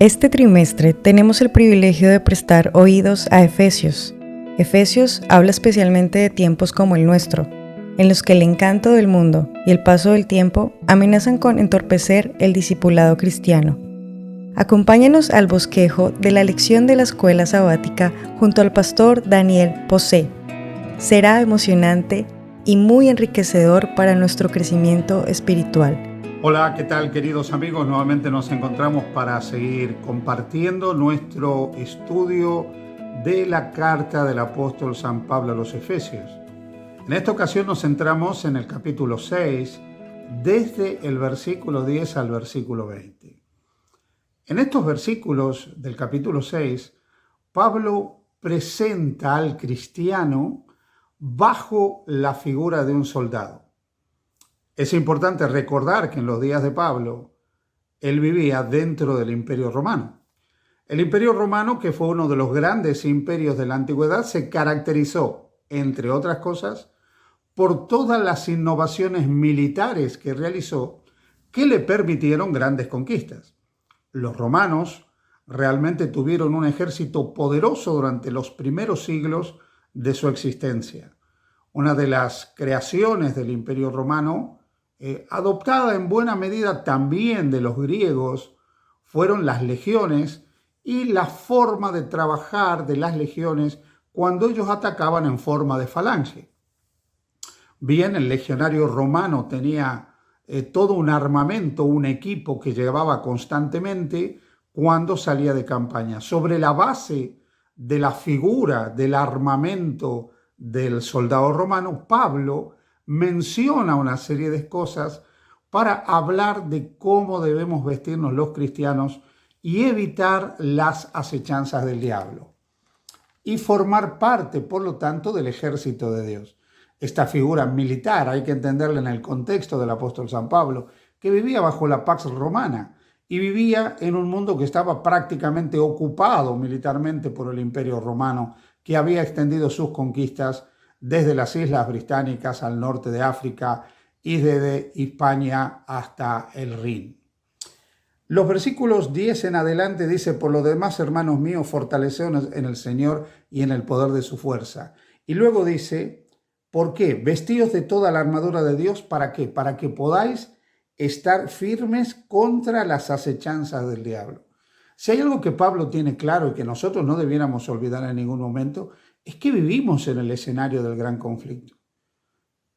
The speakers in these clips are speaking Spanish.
Este trimestre tenemos el privilegio de prestar oídos a Efesios. Efesios habla especialmente de tiempos como el nuestro, en los que el encanto del mundo y el paso del tiempo amenazan con entorpecer el discipulado cristiano. Acompáñanos al bosquejo de la lección de la escuela sabática junto al pastor Daniel Posé. Será emocionante y muy enriquecedor para nuestro crecimiento espiritual. Hola, ¿qué tal, queridos amigos? Nuevamente nos encontramos para seguir compartiendo nuestro estudio de la carta del apóstol San Pablo a los Efesios. En esta ocasión nos centramos en el capítulo 6, desde el versículo 10 al versículo 20. En estos versículos del capítulo 6, Pablo presenta al cristiano bajo la figura de un soldado. Es importante recordar que en los días de Pablo, él vivía dentro del Imperio Romano. El Imperio Romano, que fue uno de los grandes imperios de la antigüedad, se caracterizó, entre otras cosas, por todas las innovaciones militares que realizó que le permitieron grandes conquistas. Los romanos realmente tuvieron un ejército poderoso durante los primeros siglos de su existencia. Una de las creaciones del Imperio Romano, adoptada en buena medida también de los griegos, fueron las legiones y la forma de trabajar de las legiones cuando ellos atacaban en forma de falange. Bien, el legionario romano tenía todo un armamento, un equipo que llevaba constantemente cuando salía de campaña. Sobre la base de la figura del armamento del soldado romano, Pablo menciona una serie de cosas para hablar de cómo debemos vestirnos los cristianos y evitar las acechanzas del diablo y formar parte, por lo tanto, del ejército de Dios. Esta figura militar hay que entenderla en el contexto del apóstol San Pablo, que vivía bajo la Pax Romana y vivía en un mundo que estaba prácticamente ocupado militarmente por el Imperio Romano, que había extendido sus conquistas desde las Islas Británicas al norte de África y desde Hispania hasta el Rin. Los versículos 10 en adelante dice: por lo demás, hermanos míos, fortaleceos en el Señor y en el poder de su fuerza. Y luego dice: ¿por qué? Vestíos de toda la armadura de Dios. ¿Para qué? Para que podáis estar firmes contra las acechanzas del diablo. Si hay algo que Pablo tiene claro y que nosotros no debiéramos olvidar en ningún momento, es que vivimos en el escenario del gran conflicto.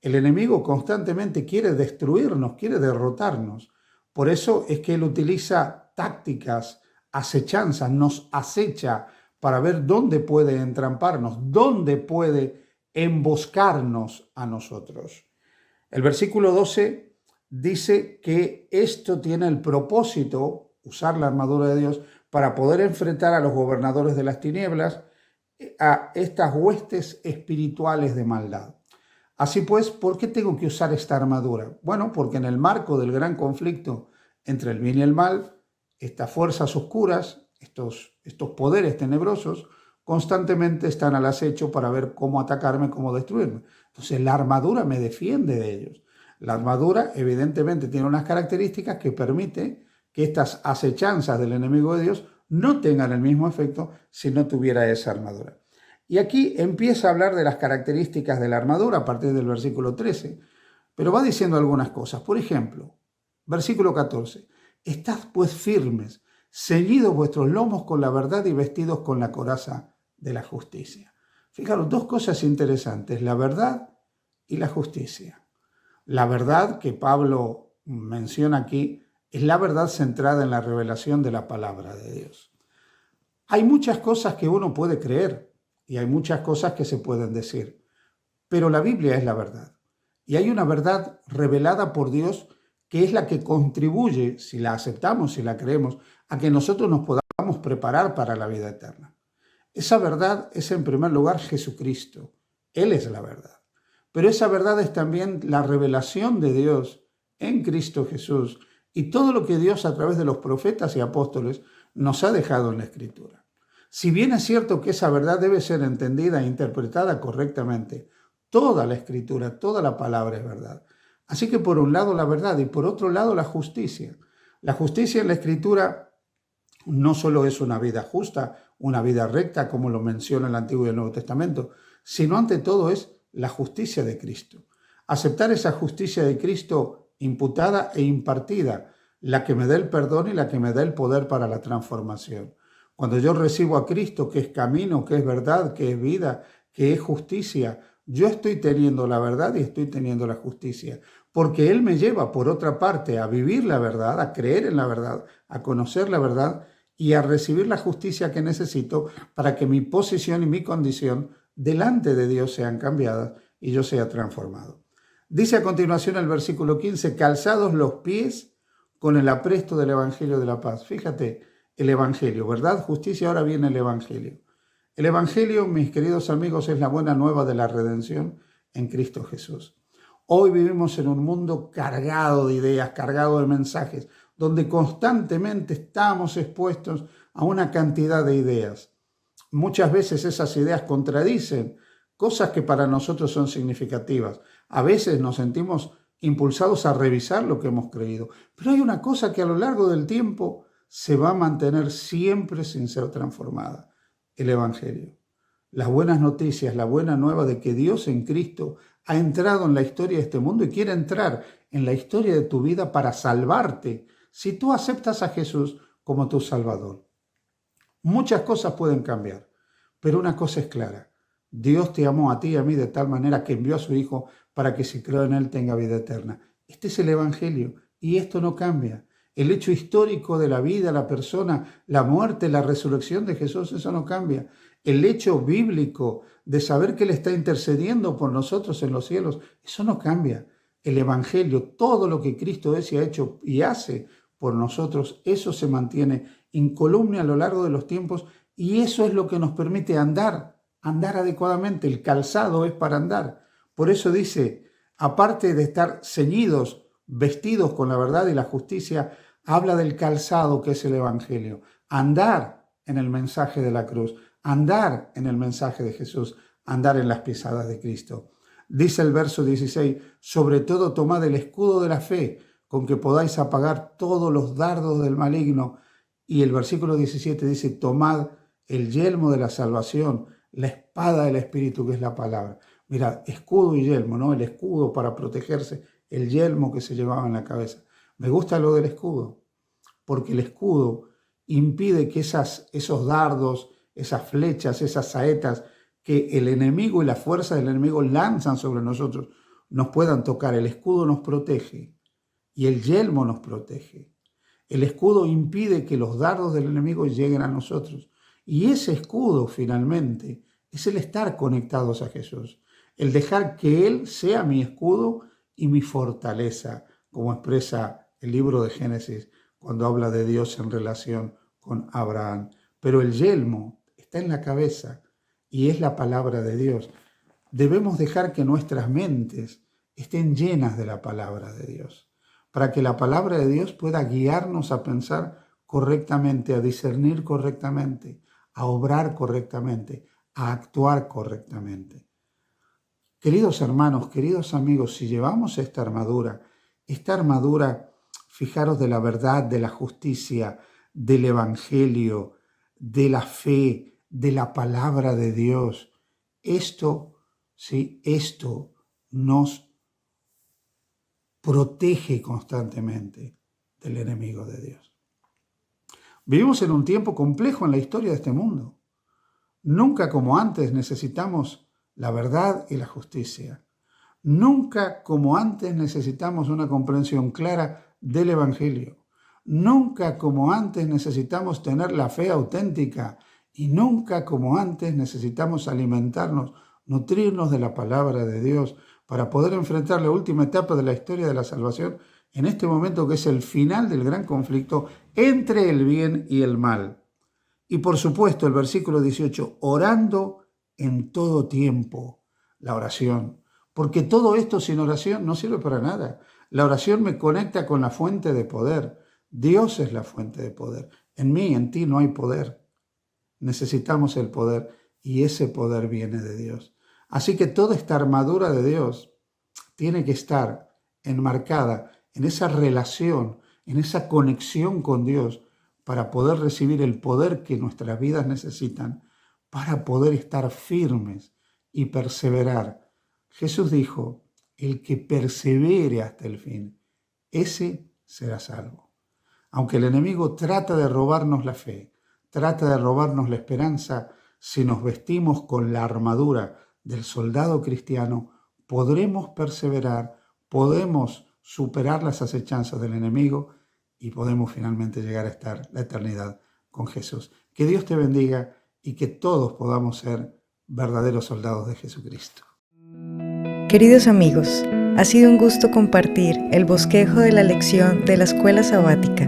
El enemigo constantemente quiere destruirnos, quiere derrotarnos. Por eso es que él utiliza tácticas, acechanzas, nos acecha para ver dónde puede entramparnos, dónde puede emboscarnos a nosotros. El versículo 12 dice que esto tiene el propósito, usar la armadura de Dios, para poder enfrentar a los gobernadores de las tinieblas, a estas huestes espirituales de maldad. Así pues, ¿por qué tengo que usar esta armadura? Bueno, porque en el marco del gran conflicto entre el bien y el mal, estas fuerzas oscuras, estos poderes tenebrosos, constantemente están al acecho para ver cómo atacarme, cómo destruirme. Entonces, la armadura me defiende de ellos. La armadura, evidentemente, tiene unas características que permiten que estas acechanzas del enemigo de Dios no tengan el mismo efecto si no tuviera esa armadura. Y aquí empieza a hablar de las características de la armadura a partir del versículo 13, pero va diciendo algunas cosas. Por ejemplo, versículo 14, estad pues firmes, ceñidos vuestros lomos con la verdad y vestidos con la coraza de la justicia. Fijaros, dos cosas interesantes, la verdad y la justicia. La verdad que Pablo menciona aquí es la verdad centrada en la revelación de la palabra de Dios. Hay muchas cosas que uno puede creer y hay muchas cosas que se pueden decir, pero la Biblia es la verdad. Y hay una verdad revelada por Dios que es la que contribuye, si la aceptamos, si la creemos, a que nosotros nos podamos preparar para la vida eterna. Esa verdad es, en primer lugar, Jesucristo. Él es la verdad. Pero esa verdad es también la revelación de Dios en Cristo Jesús y todo lo que Dios a través de los profetas y apóstoles nos ha dejado en la Escritura. Si bien es cierto que esa verdad debe ser entendida e interpretada correctamente, toda la Escritura, toda la palabra es verdad. Así que por un lado la verdad y por otro lado la justicia. La justicia en la Escritura no solo es una vida justa, una vida recta, como lo menciona el Antiguo y el Nuevo Testamento, sino ante todo es la justicia de Cristo. Aceptar esa justicia de Cristo imputada e impartida, la que me da el perdón y la que me da el poder para la transformación. Cuando yo recibo a Cristo, que es camino, que es verdad, que es vida, que es justicia, yo estoy teniendo la verdad y estoy teniendo la justicia, porque Él me lleva, por otra parte, a vivir la verdad, a creer en la verdad, a conocer la verdad y a recibir la justicia que necesito para que mi posición y mi condición delante de Dios sean cambiadas y yo sea transformado. Dice a continuación el versículo 15, calzados los pies con el apresto del Evangelio de la paz. Fíjate, el Evangelio, ¿verdad? Justicia, ahora viene el Evangelio. El Evangelio, mis queridos amigos, es la buena nueva de la redención en Cristo Jesús. Hoy vivimos en un mundo cargado de ideas, cargado de mensajes, donde constantemente estamos expuestos a una cantidad de ideas. Muchas veces esas ideas contradicen cosas que para nosotros son significativas. A veces nos sentimos impulsados a revisar lo que hemos creído. Pero hay una cosa que a lo largo del tiempo se va a mantener siempre sin ser transformada: el Evangelio. Las buenas noticias, la buena nueva de que Dios en Cristo ha entrado en la historia de este mundo y quiere entrar en la historia de tu vida para salvarte si tú aceptas a Jesús como tu Salvador. Muchas cosas pueden cambiar, pero una cosa es clara: Dios te amó a ti y a mí de tal manera que envió a su Hijo para que si creo en Él tenga vida eterna. Este es el Evangelio y esto no cambia. El hecho histórico de la vida, la persona, la muerte, la resurrección de Jesús, eso no cambia. El hecho bíblico de saber que Él está intercediendo por nosotros en los cielos, eso no cambia. El Evangelio, todo lo que Cristo es y ha hecho y hace por nosotros, eso se mantiene incolume a lo largo de los tiempos y eso es lo que nos permite andar adecuadamente. El calzado es para andar. Por eso dice, aparte de estar ceñidos, vestidos con la verdad y la justicia, habla del calzado que es el Evangelio. Andar en el mensaje de la cruz, andar en el mensaje de Jesús, andar en las pisadas de Cristo. Dice el verso 16, sobre todo tomad el escudo de la fe, con que podáis apagar todos los dardos del maligno. Y el versículo 17 dice, tomad el yelmo de la salvación, la espada del Espíritu, que es la palabra. Mira, escudo y yelmo, ¿no? El escudo para protegerse, el yelmo que se llevaba en la cabeza. Me gusta lo del escudo, porque el escudo impide que esos dardos, esas flechas, esas saetas que el enemigo y la fuerza del enemigo lanzan sobre nosotros nos puedan tocar. El escudo nos protege y el yelmo nos protege. El escudo impide que los dardos del enemigo lleguen a nosotros. Y ese escudo, finalmente, es el estar conectados a Jesús. El dejar que Él sea mi escudo y mi fortaleza, como expresa el libro de Génesis cuando habla de Dios en relación con Abraham. Pero el yelmo está en la cabeza y es la palabra de Dios. Debemos dejar que nuestras mentes estén llenas de la palabra de Dios, para que la palabra de Dios pueda guiarnos a pensar correctamente, a discernir correctamente, a obrar correctamente, a actuar correctamente. Queridos hermanos, queridos amigos, si llevamos esta armadura, fijaros, de la verdad, de la justicia, del Evangelio, de la fe, de la palabra de Dios, esto nos protege constantemente del enemigo de Dios. Vivimos en un tiempo complejo en la historia de este mundo. Nunca como antes necesitamos la verdad y la justicia. Nunca como antes necesitamos una comprensión clara del Evangelio. Nunca como antes necesitamos tener la fe auténtica y nunca como antes necesitamos alimentarnos, nutrirnos de la palabra de Dios para poder enfrentar la última etapa de la historia de la salvación en este momento que es el final del gran conflicto entre el bien y el mal. Y por supuesto el versículo 18, orando en todo tiempo, la oración. Porque todo esto sin oración no sirve para nada. La oración me conecta con la fuente de poder. Dios es la fuente de poder. En mí, en ti no hay poder. Necesitamos el poder y ese poder viene de Dios. Así que toda esta armadura de Dios tiene que estar enmarcada en esa relación, en esa conexión con Dios, para poder recibir el poder que nuestras vidas necesitan, para poder estar firmes y perseverar. Jesús dijo, el que persevere hasta el fin, ese será salvo. Aunque el enemigo trata de robarnos la fe, trata de robarnos la esperanza, si nos vestimos con la armadura del soldado cristiano, podremos perseverar, podemos superar las acechanzas del enemigo y podemos finalmente llegar a estar la eternidad con Jesús. Que Dios te bendiga y que todos podamos ser verdaderos soldados de Jesucristo. Queridos amigos, ha sido un gusto compartir el bosquejo de la lección de la escuela sabática.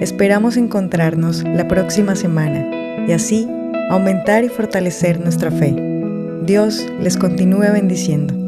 Esperamos encontrarnos la próxima semana y así aumentar y fortalecer nuestra fe. Dios les continúe bendiciendo.